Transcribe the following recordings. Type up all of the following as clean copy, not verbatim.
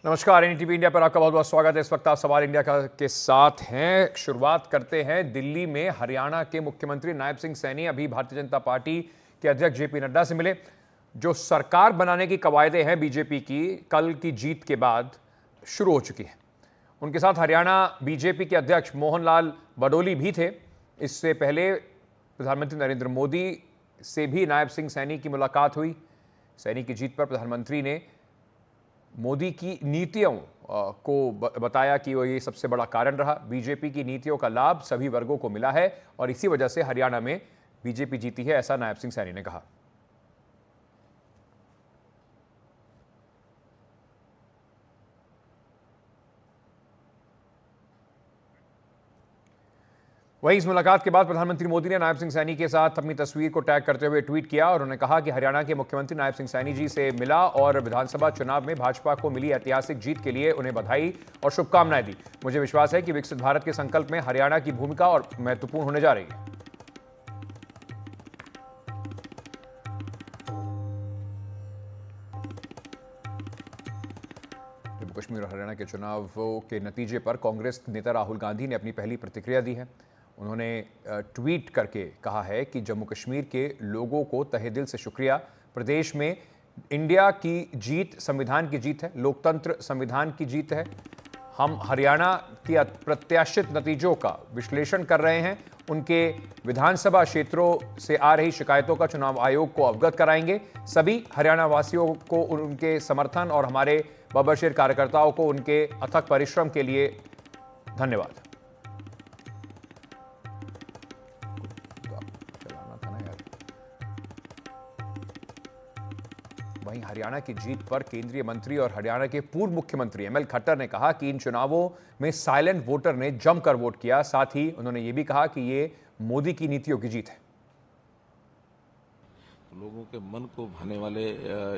नमस्कार, NDTV India पर आपका बहुत बहुत स्वागत है। इस वक्त आप सवाल इंडिया के साथ हैं। शुरुआत करते हैं दिल्ली में। हरियाणा के मुख्यमंत्री नायब सिंह सैनी अभी भारतीय जनता पार्टी के अध्यक्ष जेपी नड्डा से मिले। जो सरकार बनाने की कवायदें हैं बीजेपी की, कल की जीत के बाद शुरू हो चुकी हैं। उनके साथ हरियाणा बीजेपी के अध्यक्ष मोहन लाल बडोली भी थे। इससे पहले प्रधानमंत्री नरेंद्र मोदी से भी नायब सिंह सैनी की मुलाकात हुई। सैनी की जीत पर प्रधानमंत्री ने मोदी की नीतियों को बताया कि वो ये सबसे बड़ा कारण रहा। बीजेपी की नीतियों का लाभ सभी वर्गों को मिला है और इसी वजह से हरियाणा में बीजेपी जीती है, ऐसा नायब सिंह सैनी ने कहा। वहीं इस मुलाकात के बाद प्रधानमंत्री मोदी ने नायब सिंह सैनी के साथ अपनी तस्वीर को टैग करते हुए ट्वीट किया और उन्होंने कहा कि हरियाणा के मुख्यमंत्री नायब सिंह सैनी जी से मिला और विधानसभा चुनाव में भाजपा को मिली ऐतिहासिक जीत के लिए उन्हें बधाई और शुभकामनाएं दी। मुझे विश्वास है कि विकसित भारत के संकल्प में हरियाणा की भूमिका और महत्वपूर्ण होने जा रही है। जम्मू कश्मीर और हरियाणा के चुनाव के नतीजे पर कांग्रेस नेता राहुल गांधी ने अपनी पहली प्रतिक्रिया दी है। उन्होंने ट्वीट करके कहा है कि जम्मू कश्मीर के लोगों को तहे दिल से शुक्रिया। प्रदेश में इंडिया की जीत संविधान की जीत है, लोकतंत्र संविधान की जीत है। हम हरियाणा के अप्रत्याशित नतीजों का विश्लेषण कर रहे हैं। उनके विधानसभा क्षेत्रों से आ रही शिकायतों का चुनाव आयोग को अवगत कराएंगे। सभी हरियाणा वासियों को उनके समर्थन और हमारे बबरशेर कार्यकर्ताओं को उनके अथक परिश्रम के लिए धन्यवाद। वहीं हरियाणा की जीत पर केंद्रीय मंत्री और हरियाणा के पूर्व मुख्यमंत्री एमएल खट्टर ने कहा कि इन चुनावों में साइलेंट वोटर ने जमकर वोट किया। साथ ही उन्होंने ये भी कहा कि ये मोदी की नीतियों की जीत है। लोगों के मन को भाने वाले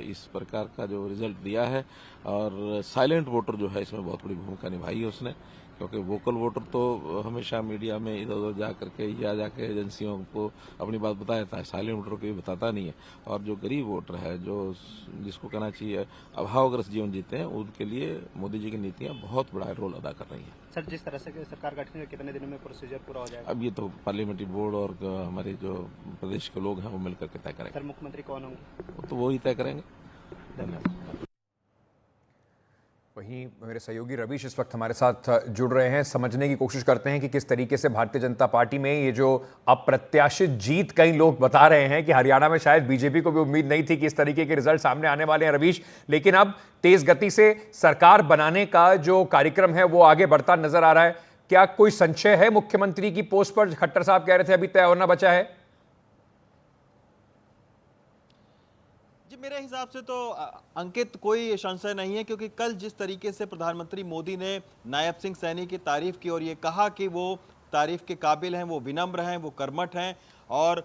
इस प्रकार का जो रिजल्ट दिया है और साइलेंट वोटर जो है इसमें बहुत बड़ी भूमिका निभाई है उसने, क्योंकि वोकल वोटर तो हमेशा मीडिया में इधर उधर जा करके या जाके एजेंसियों को अपनी बात बताता है, साइलेंट वोटर को भी बताता नहीं है। और जो गरीब वोटर है, जो जिसको कहना चाहिए अभावग्रस्त जीवन जीते हैं, उनके लिए मोदी जी की नीतियां बहुत बड़ा रोल अदा कर रही हैं। सर, जिस तरह से सरकार गठन में कितने दिनों में प्रोसीजर पूरा हो जाएगा? अब ये तो पार्लियामेंट्री बोर्ड और हमारे जो प्रदेश के लोग हैं वो मिलकर के तय करेंगे। सर, मुख्यमंत्री कौन होंगे? तो वो ही तय करेंगे। धन्यवाद। वहीं मेरे सहयोगी रवीश इस वक्त हमारे साथ जुड़ रहे हैं। समझने की कोशिश करते हैं कि किस तरीके से भारतीय जनता पार्टी में ये जो अप्रत्याशित जीत, कई लोग बता रहे हैं कि हरियाणा में शायद बीजेपी को भी उम्मीद नहीं थी कि इस तरीके के रिजल्ट सामने आने वाले हैं रवीश, लेकिन अब तेज गति से सरकार बनाने का जो कार्यक्रम है वो आगे बढ़ता नजर आ रहा है। क्या कोई संशय है मुख्यमंत्री की पोस्ट पर? खट्टर साहब कह रहे थे अभी तय होना बचा है। मेरे हिसाब से तो अंकित कोई संशय नहीं है, क्योंकि कल जिस तरीके से प्रधानमंत्री मोदी ने नायब सिंह सैनी की तारीफ की और ये कहा कि वो तारीफ के काबिल हैं, वो विनम्र हैं, वो कर्मठ हैं और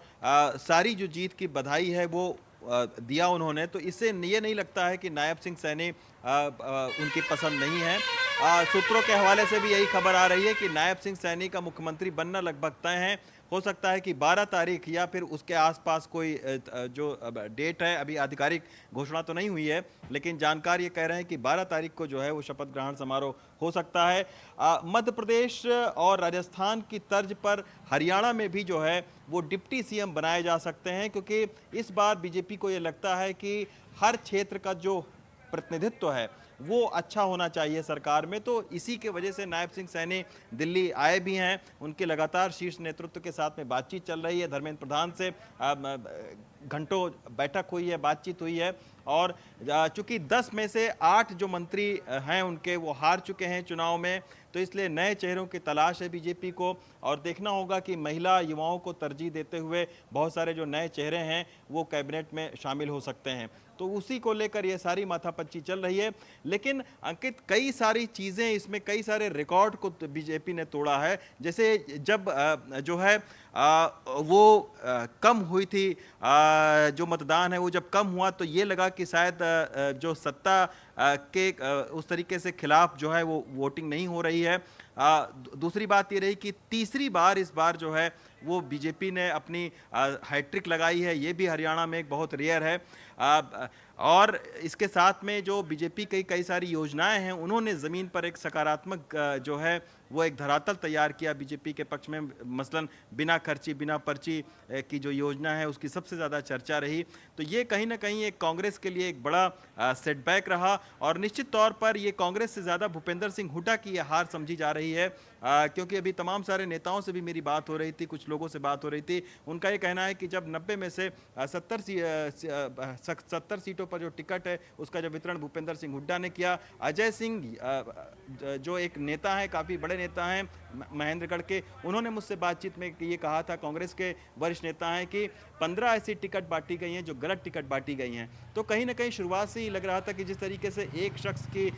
सारी जो जीत की बधाई है वो दिया उन्होंने, तो इससे ये नहीं लगता है कि नायब सिंह सैनी उनकी पसंद नहीं है। सूत्रों के हवाले से भी यही खबर आ रही है कि नायब सिंह सैनी का मुख्यमंत्री बनना लगभग तय है। हो सकता है कि 12 तारीख या फिर उसके आसपास कोई जो डेट है, अभी आधिकारिक घोषणा तो नहीं हुई है, लेकिन जानकार ये कह रहे हैं कि 12 तारीख को जो है वो शपथ ग्रहण समारोह हो सकता है। मध्य प्रदेश और राजस्थान की तर्ज पर हरियाणा में भी जो है वो डिप्टी सीएम बनाए जा सकते हैं, क्योंकि इस बार बीजेपी को ये लगता है कि हर क्षेत्र का जो प्रतिनिधित्व है वो अच्छा होना चाहिए सरकार में। तो इसी के वजह से नायब सिंह सैनी दिल्ली आए भी हैं। उनके लगातार शीर्ष नेतृत्व के साथ में बातचीत चल रही है। धर्मेंद्र प्रधान से घंटों बैठक हुई है, बातचीत हुई है और चूंकि 10 में से 8 जो मंत्री हैं उनके वो हार चुके हैं चुनाव में, तो इसलिए नए चेहरों की तलाश है बीजेपी को और देखना होगा कि महिला युवाओं को तरजीह देते हुए बहुत सारे जो नए चेहरे हैं वो कैबिनेट में शामिल हो सकते हैं। तो उसी को लेकर ये सारी माथापच्ची चल रही है। लेकिन अंकित, कई सारी चीज़ें इसमें, कई सारे रिकॉर्ड को बीजेपी ने तोड़ा है। जैसे जब जो है वो कम हुई थी, जो मतदान है वो जब कम हुआ तो ये लगा कि शायद जो सत्ता उस तरीके से खिलाफ जो है वो वोटिंग नहीं हो रही है। दूसरी बात ये रही कि तीसरी बार इस बार जो है वो बीजेपी ने अपनी हैट्रिक लगाई है, ये भी हरियाणा में एक बहुत रेयर है। और इसके साथ में जो बीजेपी की कई सारी योजनाएं हैं, उन्होंने ज़मीन पर एक सकारात्मक जो है वो एक धरातल तैयार किया बीजेपी के पक्ष में। मसलन बिना खर्ची बिना पर्ची की जो योजना है उसकी सबसे ज़्यादा चर्चा रही। तो ये कहीं ना कहीं एक कांग्रेस के लिए एक बड़ा सेटबैक रहा और निश्चित तौर पर ये कांग्रेस से ज़्यादा भूपेंद्र सिंह हुड्डा की ये हार समझी जा रही है। क्योंकि अभी तमाम सारे नेताओं से भी मेरी बात हो रही थी, कुछ लोगों से बात हो रही थी, उनका ये कहना है कि जब 90 में से 70 सीटों पर जो टिकट है उसका जो वितरण भूपेंद्र सिंह हुड्डा ने किया, अजय सिंह जो एक नेता है, काफ़ी बड़े नेता हैं महेंद्रगढ़ के, उन्होंने मुझसे बातचीत में ये कहा था, कांग्रेस के वरिष्ठ नेता हैं, कि 15 ऐसी टिकट बांटी गई हैं जो गलत टिकट बांटी गई हैं। तो कहीं ना कहीं शुरुआत से ही लग रहा था कि जिस तरीके से एक शख्स की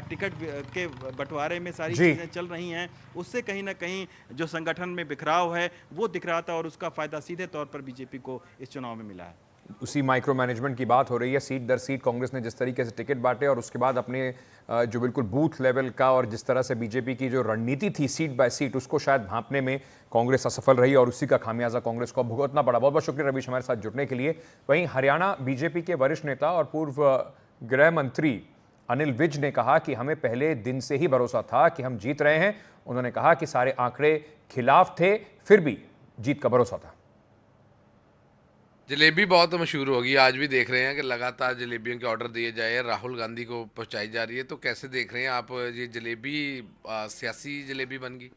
टिकट के बंटवारे में सारी चीज़ें चल रही हैं, उससे कहीं ना कहीं जो संगठन में बिखराव है वो दिख रहा था और उसका फायदा सीधे तौर पर बीजेपी को इस चुनाव में मिला है। उसी माइक्रो मैनेजमेंट की बात हो रही है। सीट दर सीट कांग्रेस ने जिस तरीके से टिकट बांटे और उसके बाद अपने जो बिल्कुल बूथ लेवल का और जिस तरह से बीजेपी की जो रणनीति थी सीट बाय सीट, उसको शायद भांपने में कांग्रेस असफल रही और उसी का खामियाजा कांग्रेस को भुगतना पड़ा। बहुत बहुत शुक्रिया रवीश हमारे साथ जुड़ने के लिए। वहीं हरियाणा बीजेपी के वरिष्ठ नेता और पूर्व गृह मंत्री अनिल विज ने कहा कि हमें पहले दिन से ही भरोसा था कि हम जीत रहे हैं। उन्होंने कहा कि सारे आंकड़े खिलाफ थे, फिर भी जीत का भरोसा था। जलेबी बहुत मशहूर होगी, आज भी देख रहे हैं कि लगातार जलेबियों के ऑर्डर दिए जाए, राहुल गांधी को पहुंचाई जा रही है। तो कैसे देख रहे हैं आप ये जलेबी सियासी जलेबी बन गई?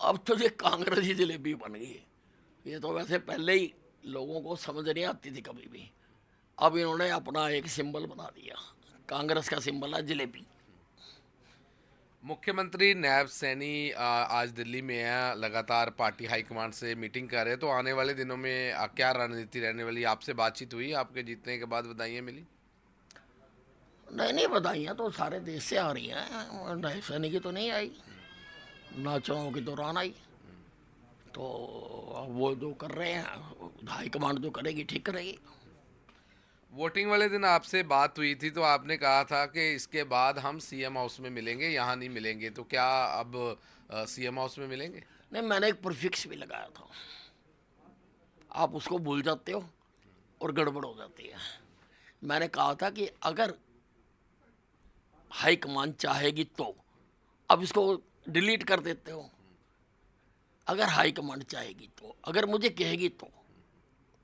अब तो ये कांग्रेसी जलेबी बन गई। ये तो वैसे पहले ही लोगों को समझ नहीं आती थी कभी भी, अब इन्होंने अपना एक सिंबल बना दिया। कांग्रेस का सिंबल है जलेबी। मुख्यमंत्री नायब सैनी आज दिल्ली में है, लगातार पार्टी हाईकमांड से मीटिंग कर रहे हैं। तो आने वाले दिनों में क्या रणनीति रहने वाली? आपसे बातचीत हुई आपके जीतने के बाद? बधाइयाँ मिली? नहीं, बधाइयाँ तो सारे देश से आ रही हैं, नायब सैनी की तो नहीं आई, ना चुनाव के दौरान आई। तो वो जो कर रहे हैं हाईकमांड जो करेगी ठीक करेगी। वोटिंग वाले दिन आपसे बात हुई थी तो आपने कहा था कि इसके बाद हम सीएम हाउस में मिलेंगे, यहाँ नहीं मिलेंगे। तो क्या अब सीएम हाउस में मिलेंगे? नहीं, मैंने एक प्रीफिक्स भी लगाया था, आप उसको भूल जाते हो और गड़बड़ हो जाती है। मैंने कहा था कि अगर हाईकमान चाहेगी तो, अब इसको डिलीट कर देते हो, अगर हाईकमान चाहेगी तो, अगर मुझे कहेगी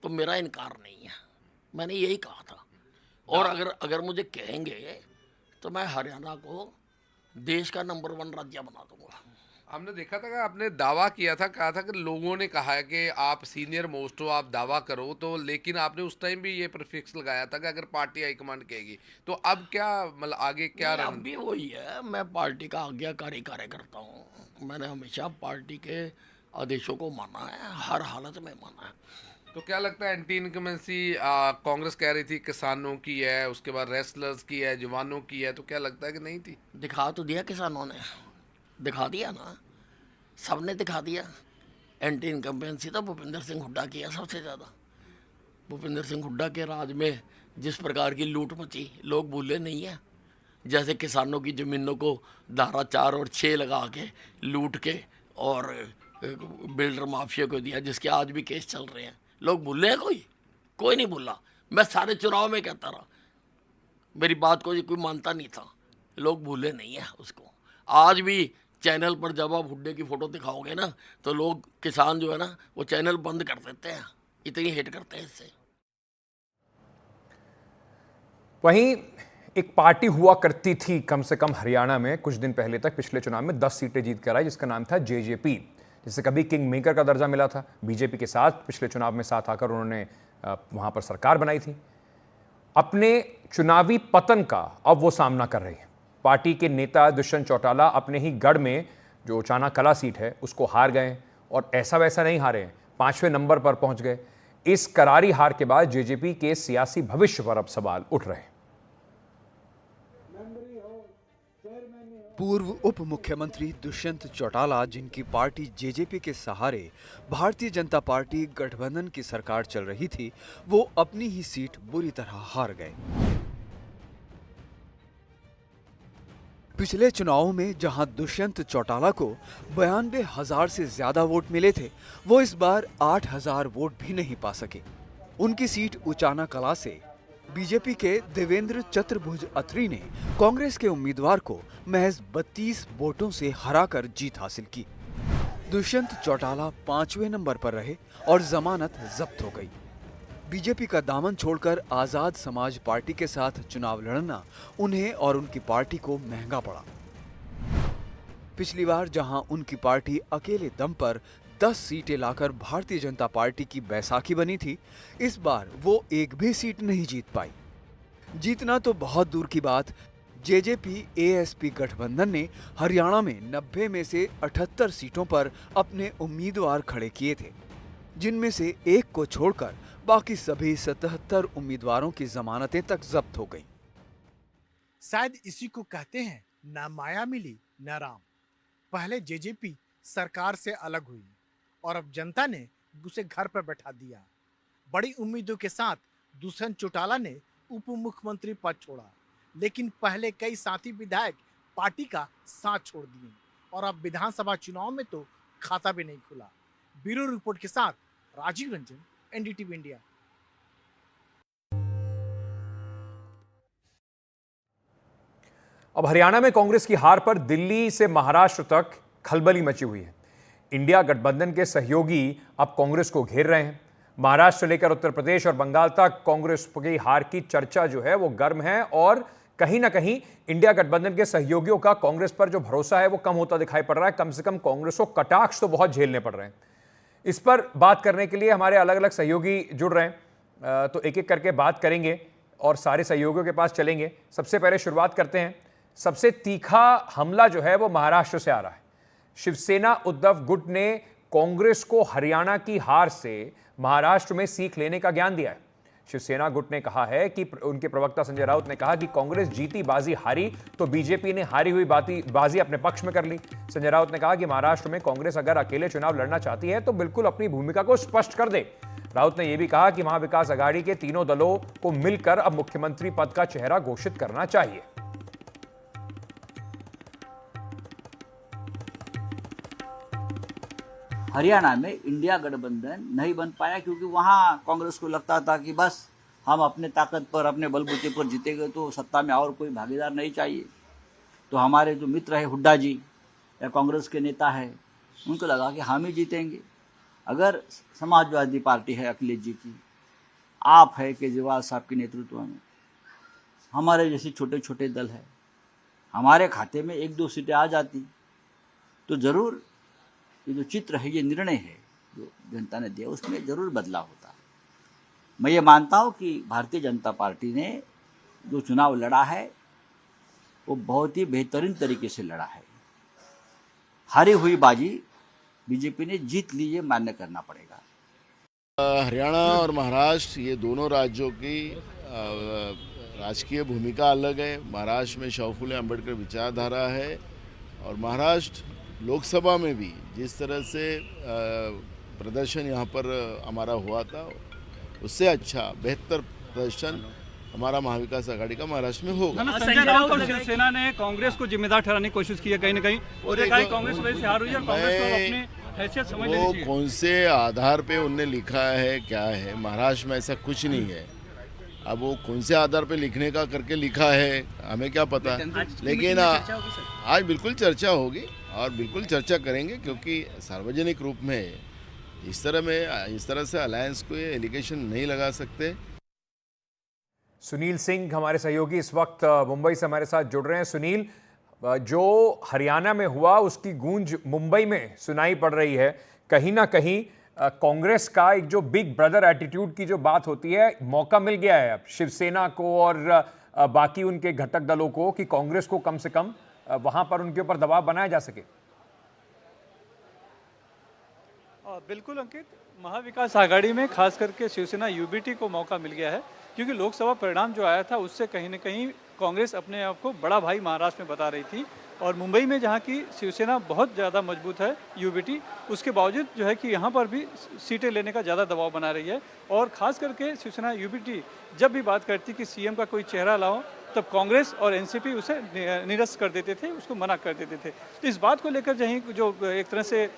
तो मेरा इनकार नहीं है, मैंने यही कहा था। और अगर मुझे कहेंगे तो मैं हरियाणा को देश का नंबर 1 राज्य बना दूंगा। हमने देखा था कि आपने दावा किया था, कहा था कि लोगों ने कहा है कि आप सीनियर मोस्ट हो, आप दावा करो। तो लेकिन आपने उस टाइम भी ये प्रीफिक्स लगाया था कि अगर पार्टी हाईकमांड कहेगी। तो अब क्या मतलब आगे क्या? अब भी वही है, मैं पार्टी का आज्ञाकारी कार्यकर्ता हूँ। मैंने हमेशा पार्टी के आदेशों को माना है, हर हालत में माना है। तो क्या लगता है एंटी इनकमेंसी कांग्रेस कह रही थी किसानों की है, उसके बाद रेसलर्स की है, जवानों की है, तो क्या लगता है कि नहीं थी? दिखा तो दिया किसानों ने, दिखा दिया ना, सबने दिखा दिया। एंटी इनकम्बेंसी तो भूपेंद्र सिंह हुड्डा की है सबसे ज़्यादा। भूपेंद्र सिंह हुड्डा के राज में जिस प्रकार की लूट मची, लोग भूले नहीं है। जैसे किसानों की ज़मीनों को धारा 4 और 6 लगा के लूट के और बिल्डर माफिया को दिया, जिसके आज भी केस चल रहे हैं। लोग भूले हैं? कोई नहीं भूला। मैं सारे चुनाव में कहता रहा, मेरी बात को कोई मानता नहीं था। लोग भूले नहीं है उसको। आज भी चैनल पर जब आप हुड्डे की फ़ोटो दिखाओगे ना, तो लोग, किसान जो है ना, वो चैनल बंद कर देते हैं, इतनी हेट करते हैं इससे। वहीं एक पार्टी हुआ करती थी कम से कम हरियाणा में कुछ दिन पहले तक, पिछले चुनाव में 10 सीटें जीत कर आई, जिसका नाम था जेजेपी, जिसे कभी किंग मेकर का दर्जा मिला था। बीजेपी के साथ पिछले चुनाव में साथ आकर उन्होंने वहां पर सरकार बनाई थी। अपने चुनावी पतन का अब वो सामना कर रही है। पार्टी के नेता दुष्यंत चौटाला अपने ही गढ़ में जो चाना कला सीट है उसको हार गए, और ऐसा वैसा नहीं हारे हैं, 5वें नंबर पर पहुंच गए। इस करारी हार के बाद जेजेपी के सियासी भविष्य पर अब सवाल उठ रहे हैं। पूर्व उप मुख्यमंत्री दुष्यंत चौटाला, जिनकी पार्टी जेजेपी के सहारे भारतीय जनता पार्टी गठबंधन की सरकार चल रही थी, वो अपनी ही सीट बुरी तरह हार गए। पिछले चुनावों में जहां दुष्यंत चौटाला को 92,000 से ज्यादा वोट मिले थे, वो इस बार 8,000 वोट भी नहीं पा सके। उनकी सीट उचाना कला से बीजेपी के देवेंद्र चतुर्भुज अत्री ने कांग्रेस के उम्मीदवार को महज 32 वोटों से हराकर जीत हासिल की। दुष्यंत चौटाला 5वें नंबर पर रहे और जमानत जब्त हो गई। बीजेपी का दामन छोड़कर आजाद समाज पार्टी के साथ चुनाव लड़ना उन्हें और उनकी पार्टी को महंगा पड़ा। पिछली बार जहां उनकी पार्टी अकेले दम पर 10 सीटें लाकर भारतीय जनता पार्टी की बैसाखी बनी थी, इस बार वो एक भी सीट नहीं जीत पाई। जीतना तो बहुत दूर की बात, जेजेपी एएसपी गठबंधन ने हरियाणा में 90 में से 78 सीटों पर अपने उम्मीदवार खड़े किए थे, जिनमें से एक को छोड़कर बाकी सभी 77 उम्मीदवारों की जमानतें तक जब्त हो गईं। शायद इसी को कहते हैं ना माया मिली ना राम। पहले जेजेपी सरकार से अलग हुई और अब जनता ने उसे घर पर बैठा दिया। बड़ी उम्मीदों के साथ दुष्यंत चौटाला ने उप मुख्यमंत्री पद छोड़ा, लेकिन पहले कई साथी विधायक पार्टी का साथ छोड़ दिए और अब विधानसभा चुनाव में तो खाता भी नहीं खुला। ब्यूरो रिपोर्ट के साथ राजीव रंजन, एनडीटीवी इंडिया। अब हरियाणा में कांग्रेस की हार पर दिल्ली से महाराष्ट्र तक खलबली मची हुई है। इंडिया गठबंधन के सहयोगी अब कांग्रेस को घेर रहे हैं। महाराष्ट्र लेकर उत्तर प्रदेश और बंगाल तक कांग्रेस की हार की चर्चा जो है वो गर्म है और कहीं ना कहीं इंडिया गठबंधन के सहयोगियों का कांग्रेस पर जो भरोसा है वो कम होता दिखाई पड़ रहा है। कम से कम कांग्रेस को कटाक्ष तो बहुत झेलने पड़ रहे हैं। इस पर बात करने के लिए हमारे अलग अलग सहयोगी जुड़ रहे हैं, तो एक एक करके बात करेंगे और सारे सहयोगियों के पास चलेंगे। सबसे पहले शुरुआत करते हैं। सबसे तीखा हमला जो है वो महाराष्ट्र से आ रहा है। शिवसेना उद्धव गुट ने कांग्रेस को हरियाणा की हार से महाराष्ट्र में सीख लेने का ज्ञान दिया है। शिवसेना गुट ने कहा है कि उनके प्रवक्ता संजय राउत ने कहा कि कांग्रेस जीती बाजी हारी तो बीजेपी ने हारी हुई बाजी अपने पक्ष में कर ली। संजय राउत ने कहा कि महाराष्ट्र में कांग्रेस अगर अकेले चुनाव लड़ना चाहती है तो बिल्कुल अपनी भूमिका को स्पष्ट कर दे। राउत ने यह भी कहा कि महाविकास आघाड़ी के तीनों दलों को मिलकर अब मुख्यमंत्री पद का चेहरा घोषित करना चाहिए। हरियाणा में इंडिया गठबंधन नहीं बन पाया क्योंकि वहां कांग्रेस को लगता था कि बस हम अपने ताकत पर, अपने बलबूते पर जीतेंगे तो सत्ता में और कोई भागीदार नहीं चाहिए। तो हमारे जो मित्र है हुड्डा जी या कांग्रेस के नेता है, उनको लगा कि हम ही जीतेंगे। अगर समाजवादी पार्टी है अखिलेश जी की, आप है केजरीवाल साहब के नेतृत्व में, हमारे जैसे छोटे छोटे दल है, हमारे खाते में 1-2 सीटें आ जाती तो जरूर ये जो चित्र है, ये निर्णय है जो जनता ने दिया, उसमें जरूर बदलाव होता। मैं ये मानता हूँ कि भारतीय जनता पार्टी ने जो चुनाव लड़ा है वो बहुत ही बेहतरीन तरीके से लड़ा है। हारी हुई बाजी बीजेपी ने जीत ली, ये मान्य करना पड़ेगा। हरियाणा और महाराष्ट्र ये दोनों राज्यों की राजकीय भूमिका अलग है। महाराष्ट्र में शाहू फुले अम्बेडकर विचारधारा है और महाराष्ट्र लोकसभा में भी जिस तरह से प्रदर्शन यहाँ पर हमारा हुआ था, उससे अच्छा बेहतर प्रदर्शन हमारा महाविकास आघाड़ी का महाराष्ट्र में होगा। संजय राउत और शिवसेना ने कांग्रेस को जिम्मेदार ठहराने की कोशिश की है कहीं न कहीं, और कांग्रेस वजह से हार हुई है। कांग्रेस को अपनी हैसियत समझ लेनी चाहिए। कौन से आधार पे उनने लिखा है क्या है, महाराष्ट्र में ऐसा कुछ नहीं है। अब वो कौन से आधार पे लिखने का करके लिखा है हमें क्या पता, लेकिन आज बिल्कुल चर्चा होगी और बिल्कुल चर्चा करेंगे क्योंकि सार्वजनिक रूप में इस तरह से अलायंस को ये एलिगेशन नहीं लगा सकते। सुनील सिंह हमारे सहयोगी इस वक्त मुंबई से हमारे साथ जुड़ रहे हैं। सुनील, जो हरियाणा में हुआ उसकी गूंज मुंबई में सुनाई पड़ रही है। कहीं ना कहीं कांग्रेस का एक जो बिग ब्रदर एटीट्यूड की जो बात होती है, मौका मिल गया है अब शिवसेना को और बाकी उनके घटक दलों को कि कांग्रेस को कम से कम वहां पर उनके ऊपर दबाव बनाया जा सके। बिल्कुल अंकित, महाविकास आघाड़ी में खास करके शिवसेना यूबीटी को मौका मिल गया है क्योंकि लोकसभा परिणाम जो आया था उससे कहीं न कहीं कांग्रेस अपने आप को बड़ा भाई महाराष्ट्र में बता रही थी और मुंबई में जहाँ की शिवसेना बहुत ज़्यादा मजबूत है यूबीटी, उसके बावजूद जो है कि यहाँ पर भी सीटें लेने का ज़्यादा दबाव बना रही है। और ख़ास करके शिवसेना यूबीटी जब भी बात करती कि सीएम का कोई चेहरा लाओ, तब कांग्रेस और एनसीपी उसे निरस्त कर देते थे, उसको मना कर देते थे। तो इस बात को लेकर जो एक तरह से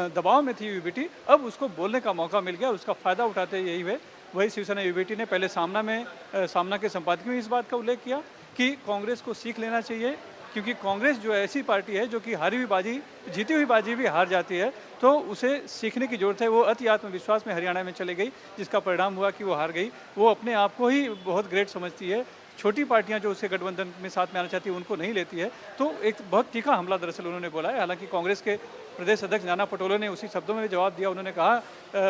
दबाव में थी यूबीटी, अब उसको बोलने का मौका मिल गया। उसका फ़ायदा उठाते यही हुए वही शिवसेना यूबीटी ने पहले सामना के संपादकीय में इस बात का उल्लेख किया कि कांग्रेस को सीख लेना चाहिए, क्योंकि कांग्रेस जो ऐसी पार्टी है जो कि हारी हुई बाजी, जीती हुई बाजी भी हार जाती है, तो उसे सीखने की जरूरत है। वो अति आत्मविश्वास में हरियाणा में चले गई, जिसका परिणाम हुआ कि वो हार गई। वो अपने आप को ही बहुत ग्रेट समझती है। छोटी पार्टियां जो उसे गठबंधन में साथ में आना चाहती है उनको नहीं लेती है। तो एक बहुत तीखा हमला दरअसल उन्होंने बोला है। हालांकि कांग्रेस के प्रदेश अध्यक्ष नाना पटोले ने उसी शब्दों में भी जवाब दिया। उन्होंने कहा,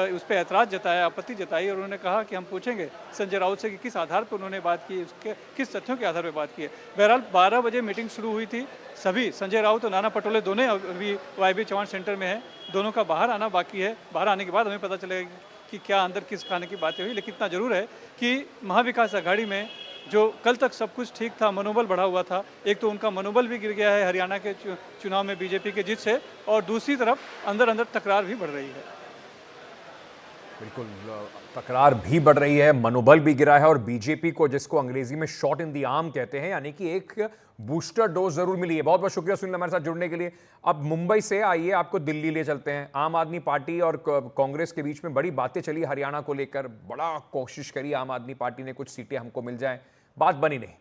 उस पर ऐतराज़ जताया, आपत्ति जताई और उन्होंने कहा कि हम पूछेंगे संजय राउत से कि किस आधार पर उन्होंने बात की, उसके किस तथ्यों के आधार पर बात की है। बहरहाल 12 बजे मीटिंग शुरू हुई थी। सभी संजय राउत और नाना पटोले दोनों अभी वाईबी चौहान सेंटर में हैं। दोनों का बाहर आना बाकी है। बाहर आने के बाद हमें पता चलेगा कि क्या अंदर किस खाने की बातें हुई। लेकिन इतना जरूर है कि महाविकास आघाड़ी में जो कल तक सब कुछ ठीक था, मनोबल बढ़ा हुआ था, एक तो उनका मनोबल भी गिर गया है हरियाणा के चुनाव में बीजेपी के जीत से, और दूसरी तरफ अंदर अंदर तकरार भी बढ़ रही है। बिल्कुल, तकरार भी बढ़ रही है, मनोबल भी गिरा है और बीजेपी को, जिसको अंग्रेजी में शॉट इन द आर्म कहते हैं, यानी कि एक बूस्टर डोज जरूर मिली है। बहुत बहुत शुक्रिया सुनील हमारे साथ जुड़ने के लिए। अब मुंबई से आइए, आपको दिल्ली ले चलते हैं। आम आदमी पार्टी और कांग्रेस के बीच में बड़ी बातें चली हरियाणा को लेकर, बड़ा कोशिश करी आम आदमी पार्टी ने कुछ सीटें हमको मिल जाएं, बात बनी नहीं।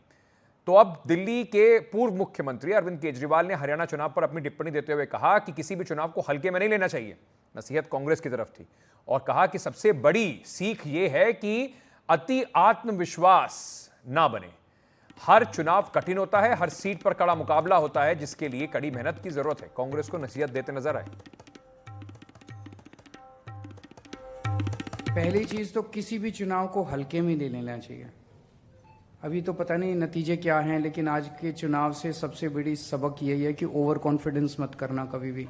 तो अब दिल्ली के पूर्व मुख्यमंत्री अरविंद केजरीवाल ने हरियाणा चुनाव पर अपनी टिप्पणी देते हुए कहा कि किसी भी चुनाव को हल्के में नहीं लेना चाहिए। नसीहत कांग्रेस की तरफ थी और कहा कि सबसे बड़ी सीख यह है कि अति आत्मविश्वास ना बने। हर चुनाव कठिन होता है, हर सीट पर कड़ा मुकाबला होता है, जिसके लिए कड़ी मेहनत की जरूरत है। कांग्रेस को नसीहत देते नजर आए। पहली चीज तो किसी भी चुनाव को हल्के में नहीं लेना चाहिए। अभी तो पता नहीं नतीजे क्या हैं, लेकिन आज के चुनाव से सबसे बड़ी सबक यही है कि ओवर कॉन्फिडेंस मत करना कभी भी।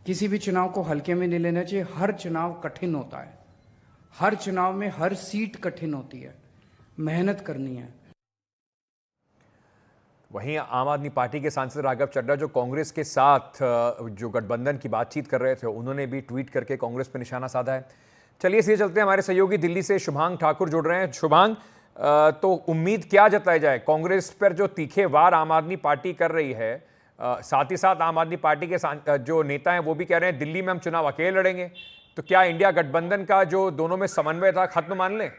किसी भी चुनाव को हल्के में नहीं लेना चाहिए। हर चुनाव कठिन होता है, हर चुनाव में हर सीट कठिन होती है, मेहनत करनी है। वहीं आम आदमी पार्टी के सांसद राघव चड्ढा, जो कांग्रेस के साथ जो गठबंधन की बातचीत कर रहे थे, उन्होंने भी ट्वीट करके कांग्रेस पर निशाना साधा है। चलिए सीधे चलते हैं, हमारे सहयोगी दिल्ली से शुभांग ठाकुर जुड़ रहे हैं। शुभांग, तो उम्मीद क्या जताई जाए? कांग्रेस पर जो तीखे वार आम आदमी पार्टी कर रही है, साथ ही साथ आम आदमी पार्टी के जो नेता हैं वो भी कह रहे हैं दिल्ली में हम चुनाव अकेले लड़ेंगे, तो क्या इंडिया गठबंधन का जो दोनों में समन्वय था खत्म मान लें?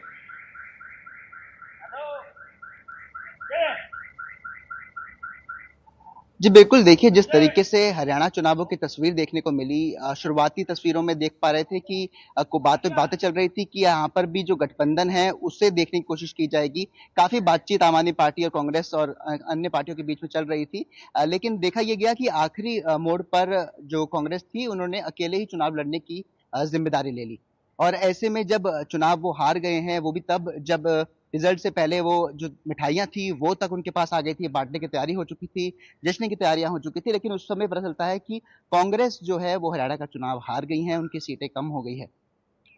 जी बिल्कुल, देखिए जिस तरीके से हरियाणा चुनावों की तस्वीर देखने को मिली, शुरुआती तस्वीरों में देख पा रहे थे कि बातें चल रही थी कि यहाँ पर भी जो गठबंधन है उससे देखने की कोशिश की जाएगी। काफी बातचीत आम आदमी पार्टी और कांग्रेस और अन्य पार्टियों के बीच में चल रही थी, लेकिन देखा यह गया कि आखिरी मोड़ पर जो कांग्रेस थी उन्होंने अकेले ही चुनाव लड़ने की जिम्मेदारी ले ली। और ऐसे में जब चुनाव वो हार गए हैं, वो भी तब जब रिजल्ट से पहले वो जो मिठाइयाँ थी वो तक उनके पास आ गई थी, बांटने की तैयारी हो चुकी थी, जश्न की तैयारियां हो चुकी थी। लेकिन उस समय पता चलता है कि कांग्रेस जो है वो हरियाणा का चुनाव हार गई है, उनकी सीटें कम हो गई है।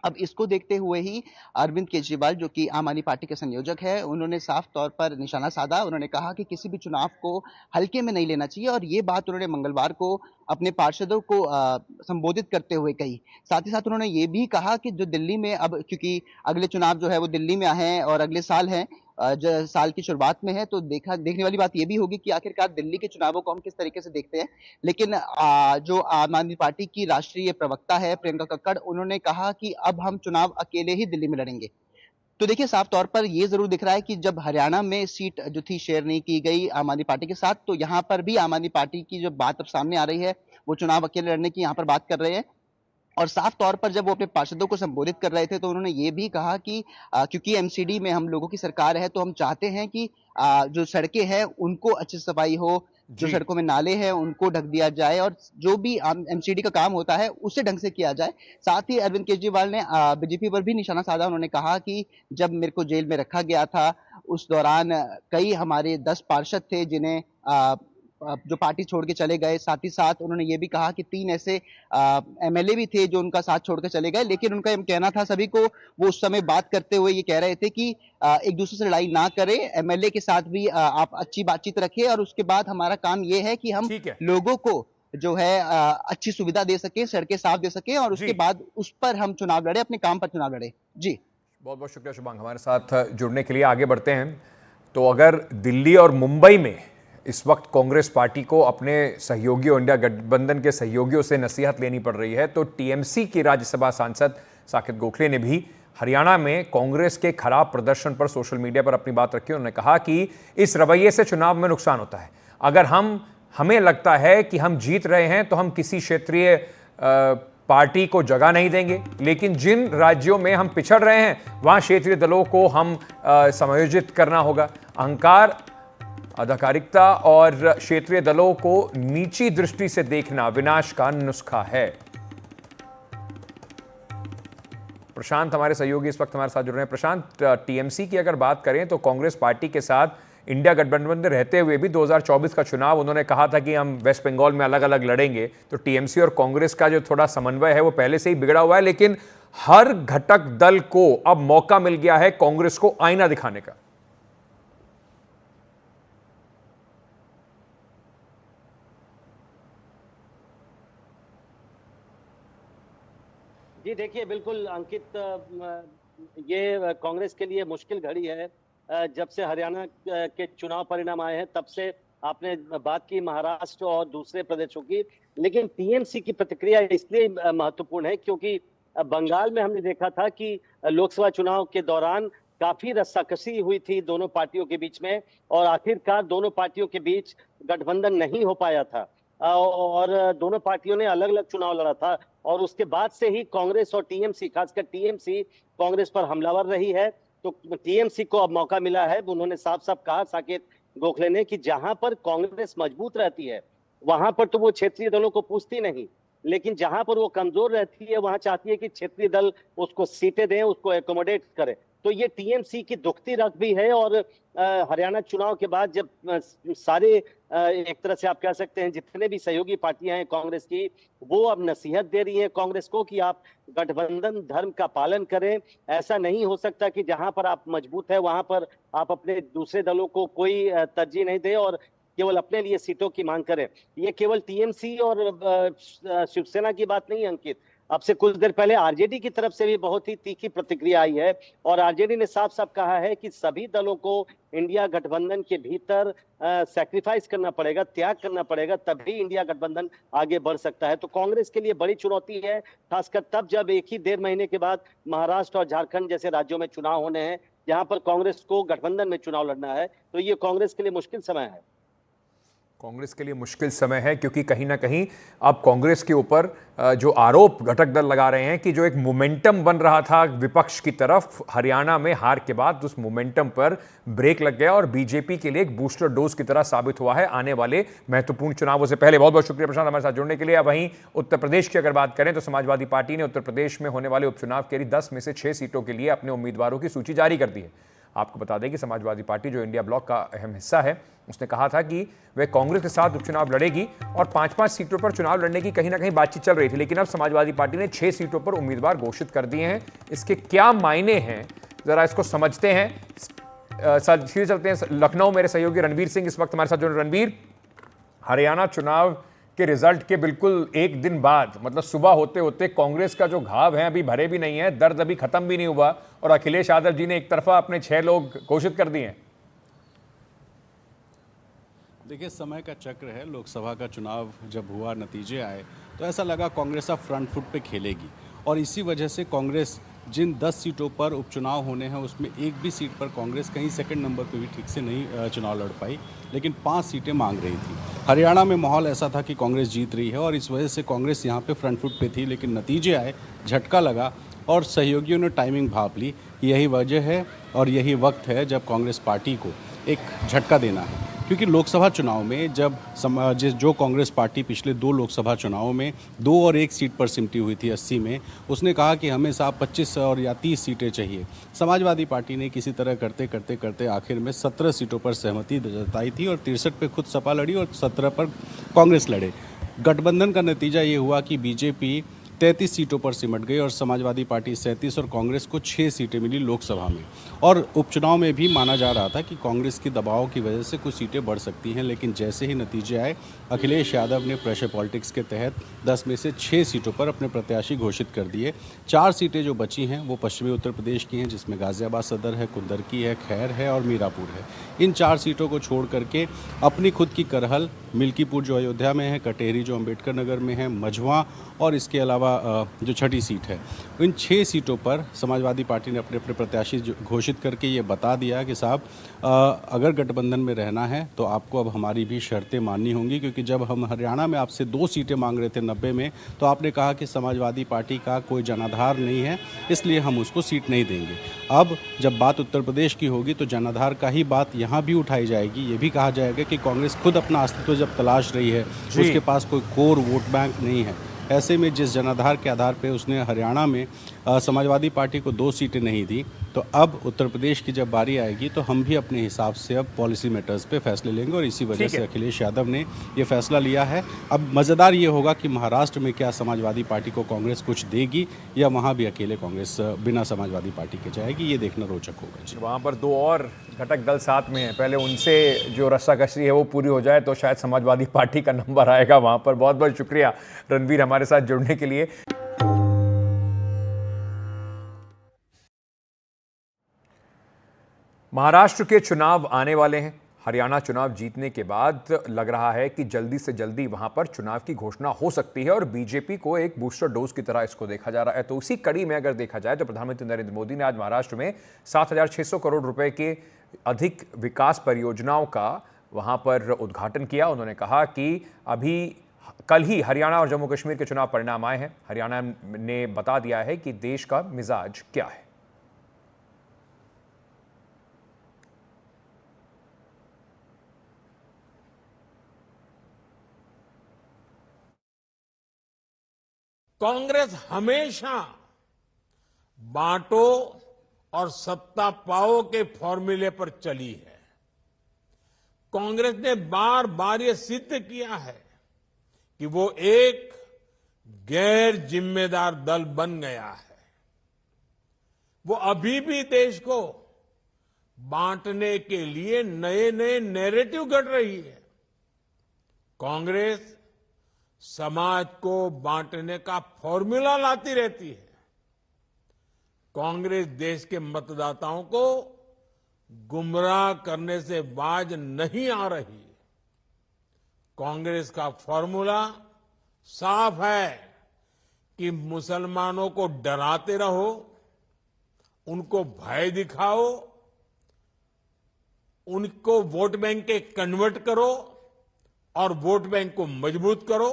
अब इसको देखते हुए ही अरविंद केजरीवाल, जो कि आम आदमी पार्टी के संयोजक है, उन्होंने साफ तौर पर निशाना साधा। उन्होंने कहा कि किसी भी चुनाव को हल्के में नहीं लेना चाहिए, और ये बात उन्होंने मंगलवार को अपने पार्षदों को संबोधित करते हुए कही। साथ ही साथ उन्होंने ये भी कहा कि जो दिल्ली में अब, क्योंकि अगले चुनाव जो है वो दिल्ली में हैं और अगले साल हैं, जो साल की शुरुआत में है, तो देखने वाली बात ये भी होगी कि आखिरकार दिल्ली के चुनावों को हम किस तरीके से देखते हैं। लेकिन जो आम आदमी पार्टी की राष्ट्रीय प्रवक्ता है प्रियंका कक्कड़, उन्होंने कहा कि अब हम चुनाव अकेले ही दिल्ली में लड़ेंगे। तो देखिए साफ तौर पर ये जरूर दिख रहा है कि जब हरियाणा में सीट जो थी शेयर नहीं की गई आम आदमी पार्टी के साथ, तो यहाँ पर भी आम आदमी पार्टी की जो बात अब सामने आ रही है वो चुनाव अकेले लड़ने की यहाँ पर बात कर रहे हैं। और साफ तौर पर जब वो अपने पार्षदों को संबोधित कर रहे थे तो उन्होंने ये भी कहा कि क्योंकि एमसीडी में हम लोगों की सरकार है, तो हम चाहते हैं कि जो सड़कें हैं उनको अच्छी सफाई हो, जो सड़कों में नाले हैं उनको ढक दिया जाए, और जो भी एमसीडी का काम होता है उसे ढंग से किया जाए। साथ ही अरविंद केजरीवाल ने बीजेपी पर भी निशाना साधा। उन्होंने कहा कि जब मेरे को जेल में रखा गया था उस दौरान कई हमारे 10 पार्षद थे जिन्हें जो पार्टी छोड़ के चले गए। साथ ही साथ उन्होंने ये भी कहा कि 3 ऐसे एमएलए भी थे जो उनका साथ छोड़ के चले गए, लेकिन उनका ये कहना था सभी को, वो उस समय बात करते हुए ये कह रहे थे कि एक दूसरे से लड़ाई ना करें, एमएलए के साथ भी आप अच्छी बातचीत रखें और उसके बाद हमारा काम ये है कि हम लोगों को जो है अच्छी सुविधा दे सके, सड़कें साफ दे सके और उसके बाद उस पर हम चुनाव लड़े, अपने काम पर चुनाव लड़े। जी बहुत बहुत शुक्रिया शुभांग हमारे साथ जुड़ने के लिए। आगे बढ़ते हैं। तो अगर दिल्ली और मुंबई में इस वक्त कांग्रेस पार्टी को अपने सहयोगियों, इंडिया गठबंधन के सहयोगियों से नसीहत लेनी पड़ रही है, तो टीएमसी की राज्यसभा सांसद साकेत गोखले ने भी हरियाणा में कांग्रेस के खराब प्रदर्शन पर सोशल मीडिया पर अपनी बात रखी। उन्होंने कहा कि इस रवैये से चुनाव में नुकसान होता है। अगर हमें लगता है कि हम जीत रहे हैं तो हम किसी क्षेत्रीय पार्टी को जगह नहीं देंगे, लेकिन जिन राज्यों में हम पिछड़ रहे हैं वहां क्षेत्रीय दलों को हम समायोजित करना होगा। अहंकार, आधिकारिकता और क्षेत्रीय दलों को नीची दृष्टि से देखना विनाश का नुस्खा है। प्रशांत हमारे सहयोगी इस वक्त हमारे साथ जुड़ रहे हैं। प्रशांत, टीएमसी की अगर बात करें तो कांग्रेस पार्टी के साथ इंडिया गठबंधन में रहते हुए भी 2024 का चुनाव उन्होंने कहा था कि हम वेस्ट बंगाल में अलग अलग लड़ेंगे। तो टीएमसी और कांग्रेस का जो थोड़ा समन्वय है वो पहले से ही बिगड़ा हुआ है, लेकिन हर घटक दल को अब मौका मिल गया है कांग्रेस को आईना दिखाने का। जी देखिए, बिल्कुल अंकित, ये कांग्रेस के लिए मुश्किल घड़ी है। जब से हरियाणा के चुनाव परिणाम आए हैं तब से आपने बात की महाराष्ट्र और दूसरे प्रदेशों की, लेकिन टीएमसी की प्रतिक्रिया इसलिए महत्वपूर्ण है क्योंकि बंगाल में हमने देखा था कि लोकसभा चुनाव के दौरान काफी रस्साकसी हुई थी दोनों पार्टियों के बीच में और आखिरकार दोनों पार्टियों के बीच गठबंधन नहीं हो पाया था और दोनों पार्टियों ने अलग अलग चुनाव लड़ा था और उसके बाद से ही कांग्रेस और टीएमसी, खासकर टीएमसी कांग्रेस पर हमलावर रही है। तो टीएमसी को अब मौका मिला है। उन्होंने साफ साफ कहा साकेत गोखले ने कि जहां पर कांग्रेस मजबूत रहती है वहां पर तो वो क्षेत्रीय दलों को पूछती नहीं, लेकिन जहां पर वो कमजोर रहती है वहां चाहती है कि क्षेत्रीय दल उसको सीटें दें, उसको एकोमोडेट करें। तो ये टीएमसी की दुखती रग भी है और हरियाणा चुनाव के बाद जब सारे एक तरह से आप कह सकते हैं जितने भी सहयोगी पार्टियां हैं कांग्रेस की, वो अब नसीहत दे रही हैं कांग्रेस को कि आप गठबंधन धर्म का पालन करें। ऐसा नहीं हो सकता कि जहां पर आप मजबूत है वहां पर आप अपने दूसरे दलों को कोई तरजीह नहीं दे और केवल अपने लिए सीटों की मांग करें। ये केवल टीएमसी और शिवसेना की बात नहीं अंकित, अब से कुछ देर पहले आरजेडी की तरफ से भी बहुत ही तीखी प्रतिक्रिया आई है और आरजेडी ने साफ साफ कहा है कि सभी दलों को इंडिया गठबंधन के भीतर सैक्रिफाइस करना पड़ेगा, त्याग करना पड़ेगा, तभी इंडिया गठबंधन आगे बढ़ सकता है। तो कांग्रेस के लिए बड़ी चुनौती है, खासकर तब जब एक ही 1.5 महीने के बाद महाराष्ट्र और झारखंड जैसे राज्यों में चुनाव होने हैं जहां पर कांग्रेस को गठबंधन में चुनाव लड़ना है। तो ये कांग्रेस के लिए मुश्किल समय है। कांग्रेस के लिए मुश्किल समय है क्योंकि कहीं ना कहीं अब कांग्रेस के ऊपर जो आरोप घटक दल लगा रहे हैं कि जो एक मोमेंटम बन रहा था विपक्ष की तरफ हरियाणा में हार के बाद, उस मोमेंटम पर ब्रेक लग गया और बीजेपी के लिए एक बूस्टर डोज की तरह साबित हुआ है आने वाले महत्वपूर्ण चुनावों से पहले। बहुत बहुत शुक्रिया प्रशांत हमारे साथ जुड़ने के लिए। वहीं उत्तर प्रदेश की अगर बात करें तो समाजवादी पार्टी ने उत्तर प्रदेश में होने वाले उपचुनाव के लिए 10 में से 6 सीटों के लिए अपने उम्मीदवारों की सूची जारी कर दी है। आपको बता दें कि समाजवादी पार्टी जो इंडिया ब्लॉक का अहम हिस्सा है, उसने कहा था कि वह कांग्रेस के साथ उपचुनाव लड़ेगी और 5-5 सीटों पर चुनाव लड़ने की कहीं ना कहीं बातचीत चल रही थी, लेकिन अब समाजवादी पार्टी ने 6 सीटों पर उम्मीदवार घोषित कर दिए हैं। इसके क्या मायने हैं जरा इसको समझते हैं। सीधे चलते हैं लखनऊ। मेरे सहयोगी रणवीर सिंह इस वक्त हमारे साथ जुड़े। रणवीर, हरियाणा चुनाव के रिजल्ट के बिल्कुल एक दिन बाद, मतलब सुबह होते होते कांग्रेस का जो घाव है अभी भरे भी नहीं है, दर्द अभी खत्म भी नहीं हुआ और अखिलेश यादव जी ने एक तरफा अपने 6 लोग घोषित कर दिए हैं। देखिए, समय का चक्र है। लोकसभा का चुनाव जब हुआ, नतीजे आए तो ऐसा लगा कांग्रेस अब फ्रंट फुट पे खेलेगी और इसी वजह से कांग्रेस जिन 10 सीटों पर उपचुनाव होने हैं उसमें एक भी सीट पर कांग्रेस कहीं सेकंड नंबर पे भी ठीक से नहीं चुनाव लड़ पाई, लेकिन 5 सीटें मांग रही थी। हरियाणा में माहौल ऐसा था कि कांग्रेस जीत रही है और इस वजह से कांग्रेस यहाँ पे फ्रंट फुट पे थी, लेकिन नतीजे आए, झटका लगा और सहयोगियों ने टाइमिंग भाप ली। यही वजह है और यही वक्त है जब कांग्रेस पार्टी को एक झटका देना है, क्योंकि लोकसभा चुनाव में जब जो कांग्रेस पार्टी पिछले 2 लोकसभा चुनावों में 2 और 1 सीट पर सिमटी हुई थी 80 में, उसने कहा कि हमें साहब 25 और या 30 सीटें चाहिए। समाजवादी पार्टी ने किसी तरह करते आखिर में 17 सीटों पर सहमति जताई थी और 63 पे खुद सपा लड़ी और 17 पर कांग्रेस लड़े। गठबंधन का नतीजा ये हुआ कि बीजेपी 33 सीटों पर सिमट गई और समाजवादी पार्टी 37 और कांग्रेस को 6 सीटें मिली लोकसभा में। और उपचुनाव में भी माना जा रहा था कि कांग्रेस के दबाव की वजह से कुछ सीटें बढ़ सकती हैं, लेकिन जैसे ही नतीजे आए अखिलेश यादव ने प्रेशर पॉलिटिक्स के तहत 10 में से 6 सीटों पर अपने प्रत्याशी घोषित कर दिए। 4 सीटें जो बची हैं वो पश्चिमी उत्तर प्रदेश की हैं, जिसमें गाजियाबाद सदर है, कुंदरकी है, खैर है और मीरापुर है। इन 4 सीटों को छोड़ करके अपनी खुद की करहल, मिल्कीपुर जो अयोध्या में है, कटेहरी जो अम्बेडकर नगर में है, मझवा और इसके अलावा जो छठी सीट है, इन 6 सीटों पर समाजवादी पार्टी ने अपने अपने प्रत्याशी घोषित करके ये बता दिया कि साहब अगर गठबंधन में रहना है तो आपको अब हमारी भी शर्तें माननी होंगी, क्योंकि जब हम हरियाणा में आपसे 2 सीटें मांग रहे थे 90 में, तो आपने कहा कि समाजवादी पार्टी का कोई जनाधार नहीं है, इसलिए हम उसको सीट नहीं देंगे। अब जब बात उत्तर प्रदेश की होगी तो जनाधार का ही बात यहाँ भी उठाई जाएगी। ये भी कहा जाएगा कि कांग्रेस खुद अपना अस्तित्व जब तलाश रही है, उसके पास कोई कोर वोट बैंक नहीं है। ऐसे में जिस जनाधार के आधार पे उसने हरियाणा में समाजवादी पार्टी को 2 सीटें नहीं दी, तो अब उत्तर प्रदेश की जब बारी आएगी तो हम भी अपने हिसाब से अब पॉलिसी मैटर्स पे फैसले लेंगे और इसी वजह से अखिलेश यादव ने ये फैसला लिया है। अब मज़ेदार ये होगा कि महाराष्ट्र में क्या समाजवादी पार्टी को कांग्रेस कुछ देगी या वहाँ भी अकेले कांग्रेस बिना समाजवादी पार्टी के जाएगी, ये देखना रोचक होगा। वहाँ पर 2 और घटक दल साथ में हैं, पहले उनसे जो रस्साकशी है वो पूरी हो जाए तो शायद समाजवादी पार्टी का नंबर आएगा वहाँ पर। बहुत बहुत शुक्रिया रणवीर हमारे साथ जुड़ने के लिए। महाराष्ट्र के चुनाव आने वाले हैं। हरियाणा चुनाव जीतने के बाद लग रहा है कि जल्दी से जल्दी वहां पर चुनाव की घोषणा हो सकती है और बीजेपी को एक बूस्टर डोज की तरह इसको देखा जा रहा है। तो उसी कड़ी में अगर देखा जाए तो प्रधानमंत्री नरेंद्र मोदी ने आज महाराष्ट्र में 7,600 करोड़ रुपए के अधिक विकास परियोजनाओं का वहां पर उद्घाटन किया। उन्होंने कहा कि अभी कल ही हरियाणा और जम्मू कश्मीर के चुनाव परिणाम आए हैं। हरियाणा ने बता दिया है कि देश का मिजाज क्या है। कांग्रेस हमेशा बांटो और सत्ता पाओ के फॉर्मूले पर चली है। कांग्रेस ने बार बार ये सिद्ध किया है कि वो एक गैर जिम्मेदार दल बन गया है। वो अभी भी देश को बांटने के लिए नए नए नैरेटिव गढ़ रही है। कांग्रेस समाज को बांटने का फॉर्मूला लाती रहती है। कांग्रेस देश के मतदाताओं को गुमराह करने से बाज नहीं आ रही। कांग्रेस का फॉर्मूला साफ है कि मुसलमानों को डराते रहो, उनको भय दिखाओ, उनको वोट बैंक के कन्वर्ट करो और वोट बैंक को मजबूत करो।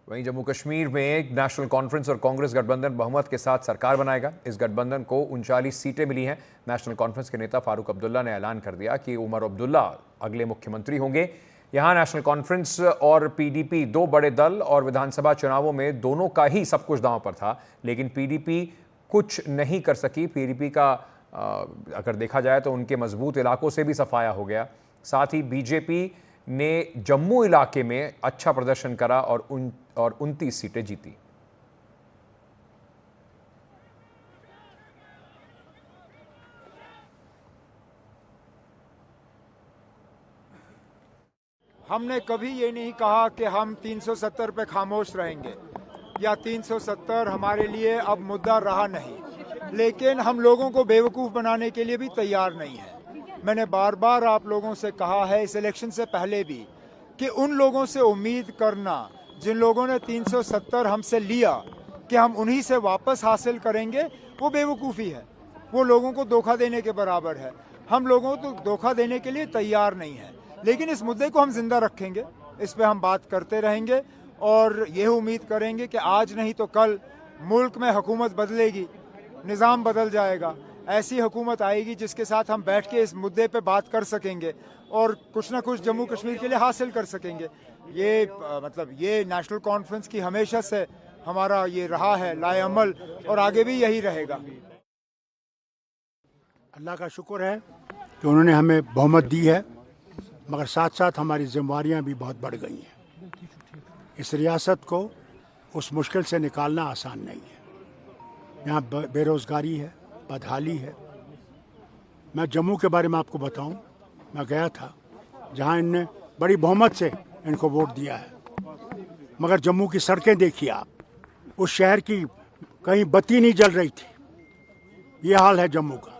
वहीं जम्मू कश्मीर में एक नेशनल कॉन्फ्रेंस और कांग्रेस गठबंधन बहुमत के साथ सरकार बनाएगा। इस गठबंधन को 39 सीटें मिली हैं। नेशनल कॉन्फ्रेंस के नेता फारूक अब्दुल्ला ने ऐलान कर दिया कि उमर अब्दुल्ला अगले मुख्यमंत्री होंगे। यहां नेशनल कॉन्फ्रेंस और पीडीपी 2 बड़े दल और विधानसभा चुनावों में दोनों का ही सब कुछ दांव पर था, लेकिन पीडीपी कुछ नहीं कर सकी। पीडीपी का अगर देखा जाए तो उनके मजबूत इलाकों से भी सफाया हो गया। साथ ही बीजेपी ने जम्मू इलाके में अच्छा प्रदर्शन करा और 29 सीटें जीती। हमने कभी ये नहीं कहा कि हम 370 पे खामोश रहेंगे या 370 हमारे लिए अब मुद्दा रहा नहीं, लेकिन हम लोगों को बेवकूफ़ बनाने के लिए भी तैयार नहीं है। मैंने बार बार आप लोगों से कहा है इस इलेक्शन से पहले भी कि उन लोगों से उम्मीद करना जिन लोगों ने 370 हमसे लिया कि हम उन्हीं से वापस हासिल करेंगे, वो बेवकूफ़ी है। वो लोगों को धोखा देने के बराबर है। हम लोगों को धोखा देने के लिए तैयार नहीं है, लेकिन इस मुद्दे को हम जिंदा रखेंगे, इस पे हम बात करते रहेंगे और यह उम्मीद करेंगे कि आज नहीं तो कल मुल्क में हुकूमत बदलेगी निज़ाम बदल जाएगा। ऐसी हुकूमत आएगी जिसके साथ हम बैठ के इस मुद्दे पे बात कर सकेंगे और कुछ ना कुछ जम्मू कश्मीर के लिए हासिल कर सकेंगे। ये नेशनल कॉन्फ्रेंस की हमेशा से हमारा ये रहा है लाएअमल और आगे भी यही रहेगा। अल्लाह का शुक्र है कि उन्होंने हमें बहुमत दी है, मगर साथ साथ हमारी जिम्मेवारियां भी बहुत बढ़ गई हैं। इस रियासत को उस मुश्किल से निकालना आसान नहीं है। यहाँ बेरोज़गारी है, बदहाली है। मैं जम्मू के बारे में आपको बताऊं, मैं गया था जहाँ इनने बड़ी बहुमत से इनको वोट दिया है, मगर जम्मू की सड़कें देखिए आप, उस शहर की कहीं बत्ती नहीं जल रही थी। ये हाल है जम्मू का।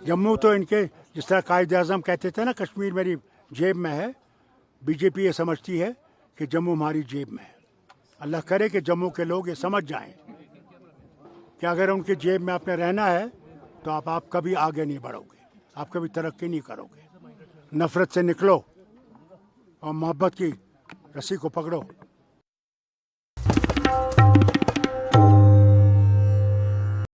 जम्मू तो इनके, जिस तरह कायद-ए-आज़म कहते थे ना, कश्मीर मेरी जेब में है, बीजेपी ये समझती है कि जम्मू हमारी जेब में है। अल्लाह करे कि जम्मू के लोग ये समझ जाएं कि अगर उनकी जेब में आपने रहना है तो आप कभी आगे नहीं बढ़ोगे, आप कभी तरक्की नहीं करोगे। नफरत से निकलो और मोहब्बत की रस्सी को पकड़ो।